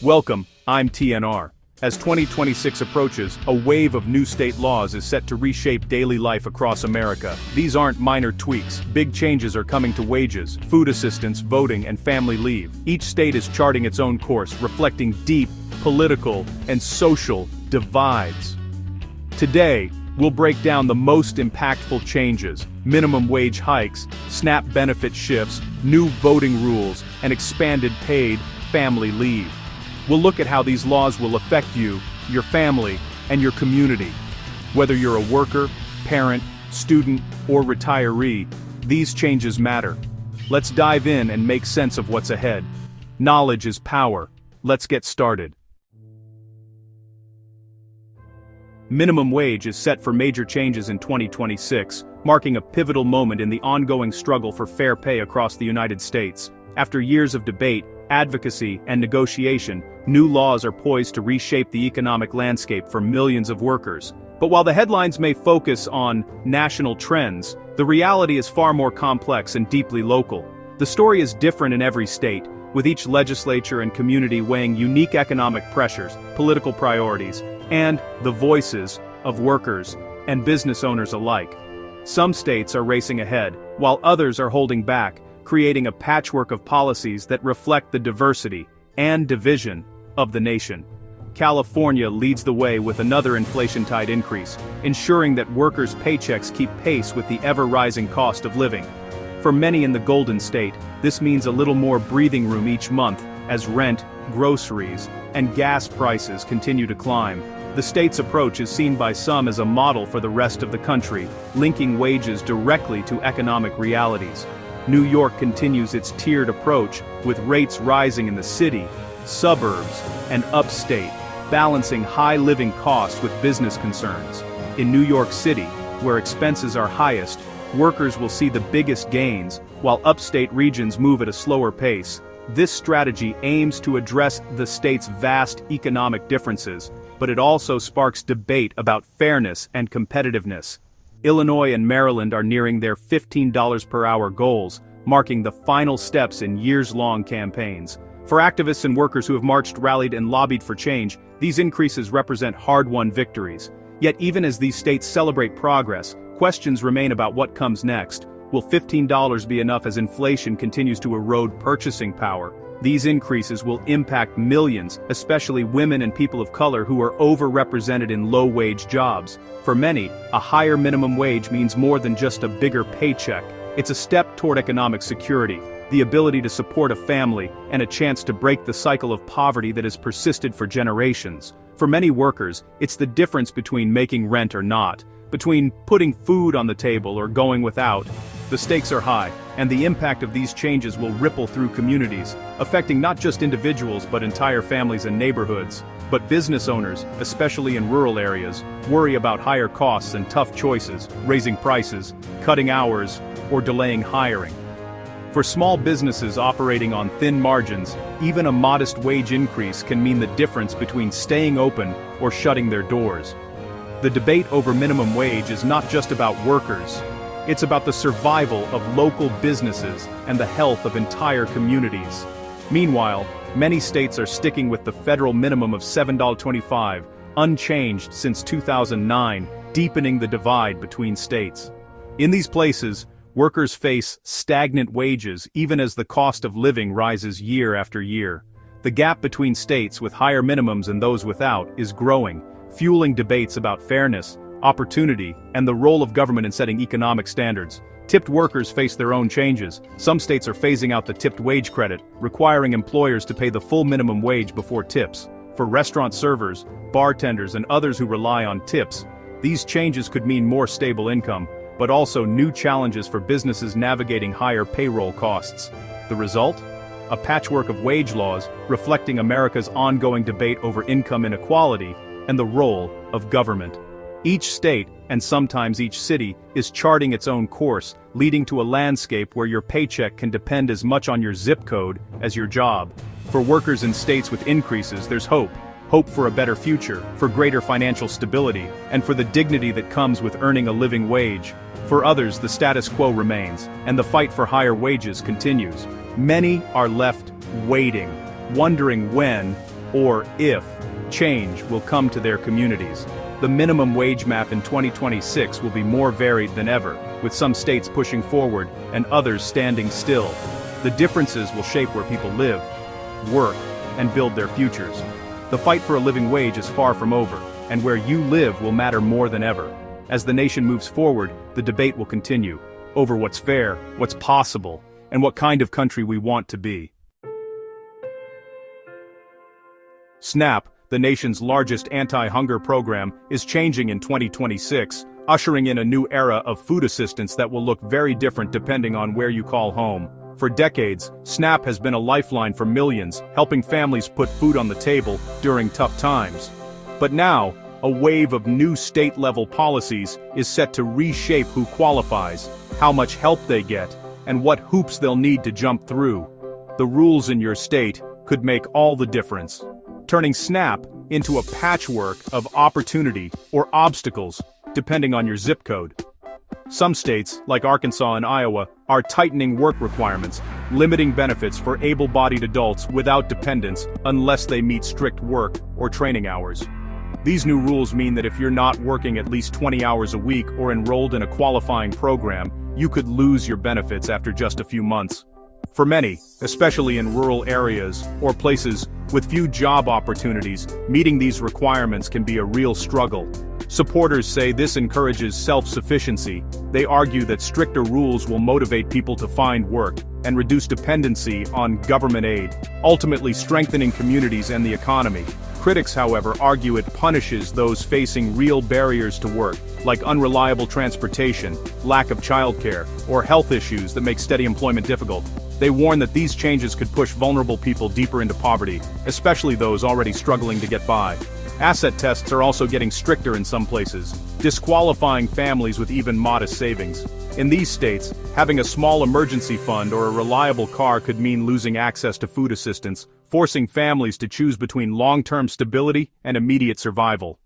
Welcome, I'm TNR. As 2026 approaches, a wave of new state laws is set to reshape daily life across America. These aren't minor tweaks. Big changes are coming to wages, food assistance, voting, and family leave. Each state is charting its own course, reflecting deep political and social divides. Today, we'll break down the most impactful changes: minimum wage hikes, SNAP benefit shifts, new voting rules, and expanded paid family leave. We'll look at how these laws will affect you, your family, and your community. Whether you're a worker, parent, student, or retiree, these changes matter. Let's dive in and make sense of what's ahead. Knowledge is power. Let's get started. Minimum wage is set for major changes in 2026, marking a pivotal moment in the ongoing struggle for fair pay across the United States. After years of debate, advocacy, and negotiation, new laws are poised to reshape the economic landscape for millions of workers. But while the headlines may focus on national trends, the reality is far more complex and deeply local. The story is different in every state, with each legislature and community weighing unique economic pressures, political priorities, and the voices of workers and business owners alike. Some states are racing ahead, while others are holding back, creating a patchwork of policies that reflect the diversity and division of the nation. California leads the way with another inflation-tied increase, ensuring that workers' paychecks keep pace with the ever-rising cost of living. For many in the Golden State, this means a little more breathing room each month as rent, groceries, and gas prices continue to climb. The state's approach is seen by some as a model for the rest of the country, linking wages directly to economic realities. New York continues its tiered approach, with rates rising in the city, suburbs, and upstate, balancing high living costs with business concerns. In New York City, where expenses are highest, workers will see the biggest gains, while upstate regions move at a slower pace. This strategy aims to address the state's vast economic differences, but it also sparks debate about fairness and competitiveness. Illinois and Maryland are nearing their $15 per hour goals, marking the final steps in years-long campaigns. For activists and workers who have marched, rallied, and lobbied for change, these increases represent hard-won victories. Yet even as these states celebrate progress, questions remain about what comes next. Will $15 be enough as inflation continues to erode purchasing power? These increases will impact millions, especially women and people of color who are overrepresented in low-wage jobs. For many, a higher minimum wage means more than just a bigger paycheck. It's a step toward economic security, the ability to support a family, and a chance to break the cycle of poverty that has persisted for generations. For many workers, it's the difference between making rent or not, between putting food on the table or going without. The stakes are high, and the impact of these changes will ripple through communities, affecting not just individuals but entire families and neighborhoods. But business owners, especially in rural areas, worry about higher costs and tough choices, raising prices, cutting hours, or delaying hiring. For small businesses operating on thin margins, even a modest wage increase can mean the difference between staying open or shutting their doors. The debate over minimum wage is not just about workers. It's about the survival of local businesses and the health of entire communities. Meanwhile, many states are sticking with the federal minimum of $7.25, unchanged since 2009, deepening the divide between states. In these places, workers face stagnant wages even as the cost of living rises year after year. The gap between states with higher minimums and those without is growing, fueling debates about fairness, opportunity, and the role of government in setting economic standards. Tipped workers face their own changes. Some states are phasing out the tipped wage credit, requiring employers to pay the full minimum wage before tips. For restaurant servers, bartenders, and others who rely on tips, these changes could mean more stable income, but also new challenges for businesses navigating higher payroll costs. The result? A patchwork of wage laws reflecting America's ongoing debate over income inequality and the role of government. Each state, and sometimes each city, is charting its own course, leading to a landscape where your paycheck can depend as much on your zip code as your job. For workers in states with increases, there's hope. Hope for a better future, for greater financial stability, and for the dignity that comes with earning a living wage. For others, the status quo remains, and the fight for higher wages continues. Many are left waiting, wondering when, or if, change will come to their communities. The minimum wage map in 2026 will be more varied than ever, with some states pushing forward and others standing still. The differences will shape where people live, work, and build their futures. The fight for a living wage is far from over, and where you live will matter more than ever. As the nation moves forward, the debate will continue over what's fair, what's possible, and what kind of country we want to be. SNAP, the nation's largest anti-hunger program, is changing in 2026, ushering in a new era of food assistance that will look very different depending on where you call home. For decades, SNAP has been a lifeline for millions, helping families put food on the table during tough times. But now, a wave of new state-level policies is set to reshape who qualifies, how much help they get, and what hoops they'll need to jump through. The rules in your state could make all the difference, turning SNAP into a patchwork of opportunity or obstacles, depending on your zip code. Some states, like Arkansas and Iowa, are tightening work requirements, limiting benefits for able-bodied adults without dependents unless they meet strict work or training hours. These new rules mean that if you're not working at least 20 hours a week or enrolled in a qualifying program, you could lose your benefits after just a few months. For many, especially in rural areas or places with few job opportunities, meeting these requirements can be a real struggle. Supporters say this encourages self-sufficiency. They argue that stricter rules will motivate people to find work and reduce dependency on government aid, ultimately strengthening communities and the economy. Critics, however, argue it punishes those facing real barriers to work, like unreliable transportation, lack of childcare, or health issues that make steady employment difficult. They warn that these changes could push vulnerable people deeper into poverty, especially those already struggling to get by. Asset tests are also getting stricter in some places, disqualifying families with even modest savings. In these states, having a small emergency fund or a reliable car could mean losing access to food assistance, forcing families to choose between long-term stability and immediate survival.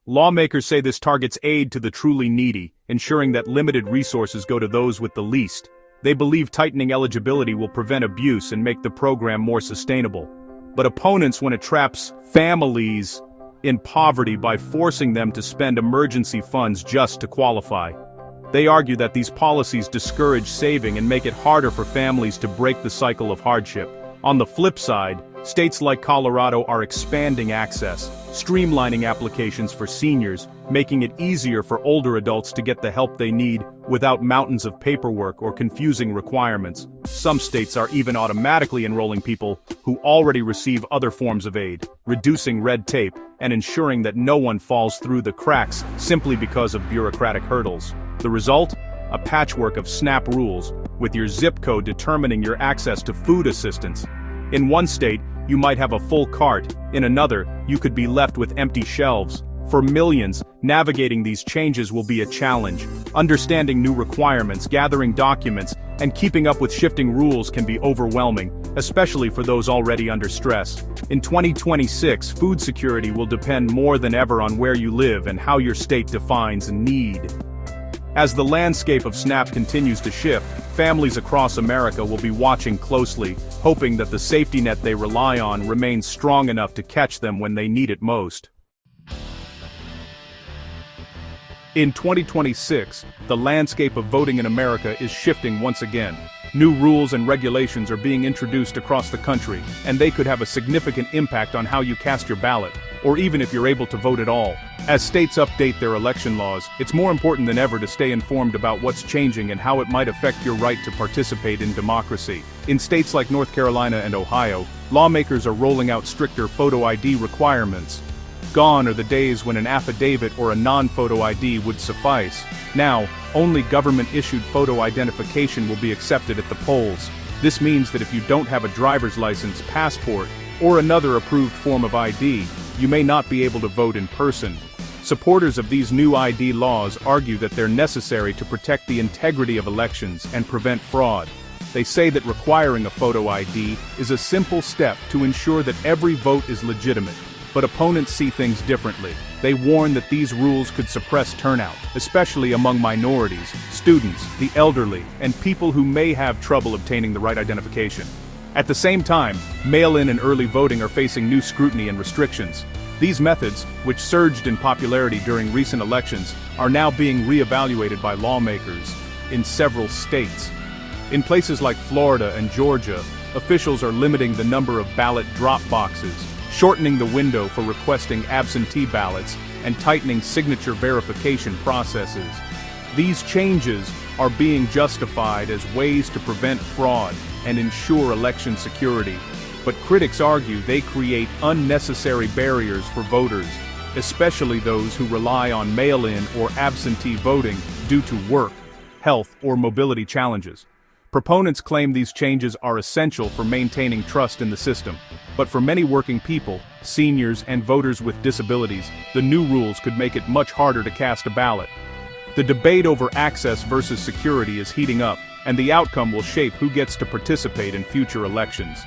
Lawmakers say this targets aid to the truly needy, ensuring that limited resources go to those with the least. They believe tightening eligibility will prevent abuse and make the program more sustainable. But opponents want to trap families in poverty by forcing them to spend emergency funds just to qualify. They argue that these policies discourage saving and make it harder for families to break the cycle of hardship. On the flip side, states like Colorado are expanding access, streamlining applications for seniors, making it easier for older adults to get the help they need without mountains of paperwork or confusing requirements. Some states are even automatically enrolling people who already receive other forms of aid, reducing red tape and ensuring that no one falls through the cracks simply because of bureaucratic hurdles. The result? A patchwork of SNAP rules, with your zip code determining your access to food assistance. In one state, you might have a full cart. In another, you could be left with empty shelves. For millions, navigating these changes will be a challenge. Understanding new requirements, gathering documents, and keeping up with shifting rules can be overwhelming, especially for those already under stress. In 2026, food security will depend more than ever on where you live and how your state defines need. As the landscape of SNAP continues to shift, families across America will be watching closely, hoping that the safety net they rely on remains strong enough to catch them when they need it most. In 2026, the landscape of voting in America is shifting once again. New rules and regulations are being introduced across the country, and they could have a significant impact on how you cast your ballot, or even if you're able to vote at all. As states update their election laws, it's more important than ever to stay informed about what's changing and how it might affect your right to participate in democracy. In states like North Carolina and Ohio, lawmakers are rolling out stricter photo ID requirements. Gone are the days when an affidavit or a non-photo ID would suffice. Now, only government-issued photo identification will be accepted at the polls. This means that if you don't have a driver's license, passport, or another approved form of ID, you may not be able to vote in person. Supporters of these new ID laws argue that they're necessary to protect the integrity of elections and prevent fraud. They say that requiring a photo ID is a simple step to ensure that every vote is legitimate. But opponents see things differently. They warn that these rules could suppress turnout, especially among minorities, students, the elderly, and people who may have trouble obtaining the right identification. At the same time, mail-in and early voting are facing new scrutiny and restrictions. These methods, which surged in popularity during recent elections, are now being re-evaluated by lawmakers in several states. In places like Florida and Georgia, officials are limiting the number of ballot drop boxes, shortening the window for requesting absentee ballots, and tightening signature verification processes. These changes are being justified as ways to prevent fraud and ensure election security. But critics argue they create unnecessary barriers for voters, especially those who rely on mail-in or absentee voting due to work, health, or mobility challenges. Proponents claim these changes are essential for maintaining trust in the system. But for many working people, seniors, and voters with disabilities, the new rules could make it much harder to cast a ballot. The debate over access versus security is heating up, and the outcome will shape who gets to participate in future elections.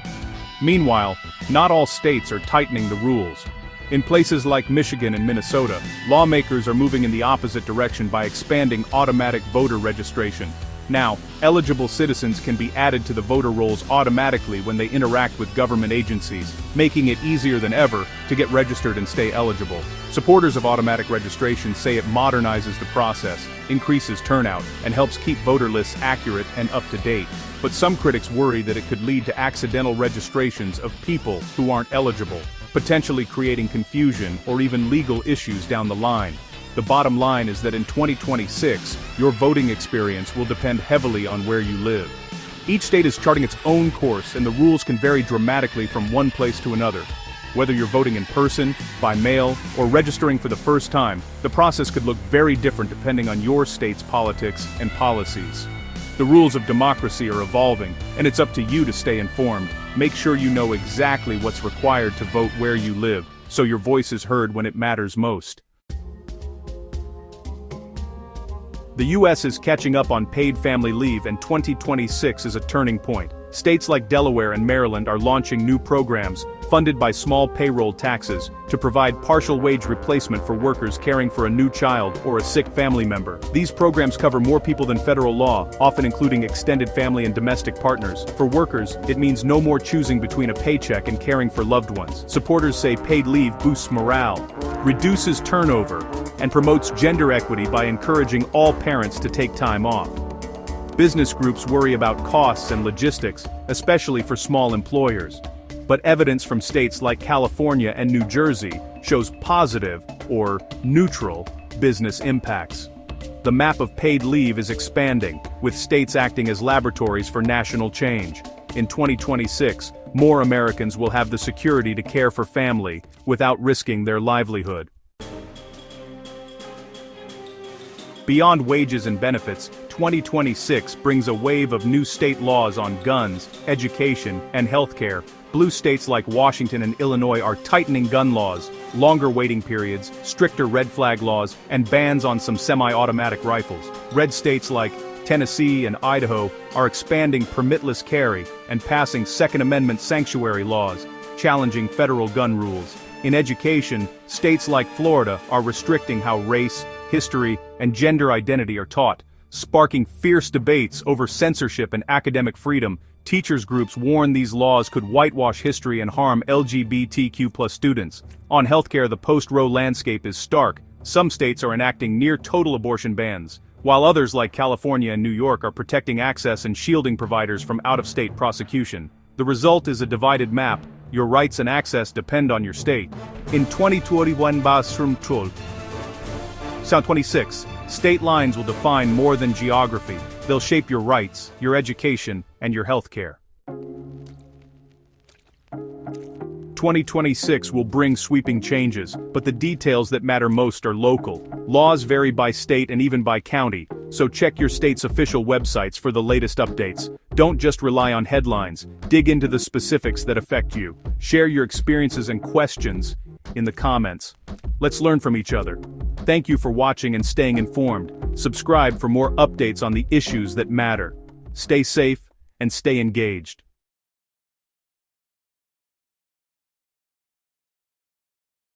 Meanwhile, not all states are tightening the rules. In places like Michigan and Minnesota, lawmakers are moving in the opposite direction by expanding automatic voter registration. Now, eligible citizens can be added to the voter rolls automatically when they interact with government agencies, making it easier than ever to get registered and stay eligible. Supporters of automatic registration say it modernizes the process, increases turnout, and helps keep voter lists accurate and up to date. But some critics worry that it could lead to accidental registrations of people who aren't eligible, potentially creating confusion or even legal issues down the line. The bottom line is that in 2026, your voting experience will depend heavily on where you live. Each state is charting its own course, and the rules can vary dramatically from one place to another. Whether you're voting in person, by mail, or registering for the first time, the process could look very different depending on your state's politics and policies. The rules of democracy are evolving, and it's up to you to stay informed. Make sure you know exactly what's required to vote where you live, so your voice is heard when it matters most. The U.S. is catching up on paid family leave, and 2026 is a turning point. States like Delaware and Maryland are launching new programs, funded by small payroll taxes, to provide partial wage replacement for workers caring for a new child or a sick family member. These programs cover more people than federal law, often including extended family and domestic partners. For workers, it means no more choosing between a paycheck and caring for loved ones. Supporters say paid leave boosts morale, reduces turnover, and promotes gender equity by encouraging all parents to take time off. Business groups worry about costs and logistics, especially for small employers. But evidence from states like California and New Jersey shows positive, or neutral, business impacts. The map of paid leave is expanding, with states acting as laboratories for national change. In 2026, more Americans will have the security to care for family without risking their livelihood. Beyond wages and benefits, 2026 brings a wave of new state laws on guns, education, and healthcare. Blue states like Washington and Illinois are tightening gun laws, longer waiting periods, stricter red flag laws, and bans on some semi-automatic rifles. Red states like Tennessee and Idaho are expanding permitless carry and passing Second Amendment sanctuary laws, challenging federal gun rules. In education, states like Florida are restricting how race, history, and gender identity are taught, sparking fierce debates over censorship and academic freedom. Teachers groups warn these laws could whitewash history and harm LGBTQ+ students. On healthcare, the post-Roe landscape is stark. Some states are enacting near-total abortion bans, while others like California and New York are protecting access and shielding providers from out-of-state prosecution. The result is a divided map. Your rights and access depend on your state. In 2021 Sound 26, state lines will define more than geography. They'll shape your rights, your education, and your healthcare. 2026 will bring sweeping changes, but the details that matter most are local. Laws vary by state and even by county, so check your state's official websites for the latest updates. Don't just rely on headlines. Dig into the specifics that affect you. Share your experiences and questions in the comments. Let's learn from each other. Thank you for watching and staying informed. Subscribe for more updates on the issues that matter. Stay safe and stay engaged.